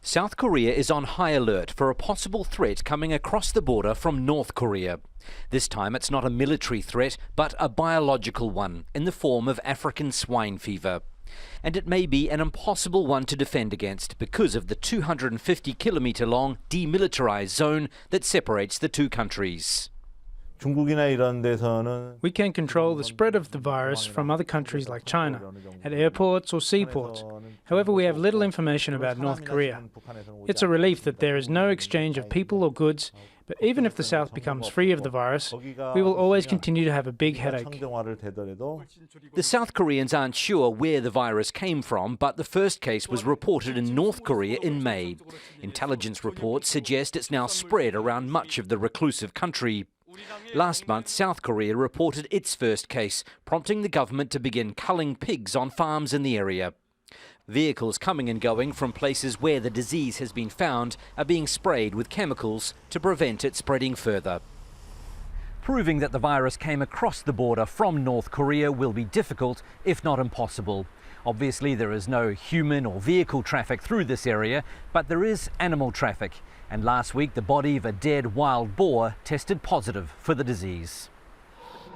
South Korea is on high alert for a possible threat coming across the border from North Korea. This time it's not a military threat, but a biological one in the form of African swine fever. And it may be an impossible one to defend against because of the 250-kilometre-long demilitarized zone that separates the two countries. We can control the spread of the virus from other countries like China, at airports or seaports. However, we have little information about North Korea. It's a relief that there is no exchange of people or goods, but even if the South becomes free of the virus, we will always continue to have a big headache. The South Koreans aren't sure where the virus came from, but the first case was reported in North Korea in May. Intelligence reports suggest it's now spread around much of the reclusive country. Last month, South Korea reported its first case, prompting the government to begin culling pigs on farms in the area. Vehicles coming and going from places where the disease has been found are being sprayed with chemicals to prevent it spreading further. Proving that the virus came across the border from North Korea will be difficult, if not impossible. Obviously, there is no human or vehicle traffic through this area, but there is animal traffic. And last week, the body of a dead wild boar tested positive for the disease.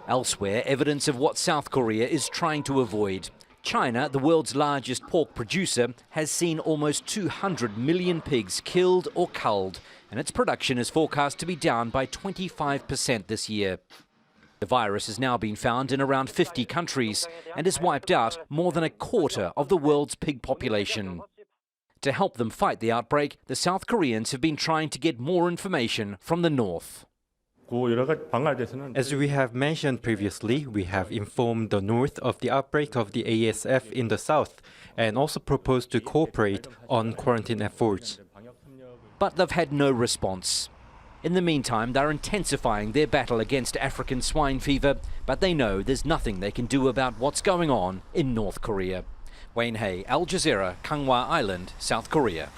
Elsewhere, evidence of what South Korea is trying to avoid. China, the world's largest pork producer, has seen almost 200 million pigs killed or culled, and its production is forecast to be down by 25% this year. The virus has now been found in around 50 countries and has wiped out more than a quarter of the world's pig population. To help them fight the outbreak, the South Koreans have been trying to get more information from the north. As we have mentioned previously, we have informed the north of the outbreak of the ASF in the south and also proposed to cooperate on quarantine efforts. But they've had no response. In the meantime, they're intensifying their battle against African swine fever, but they know there's nothing they can do about what's going on in North Korea. Wayne Hay, Al Jazeera, Ganghwa Island, South Korea.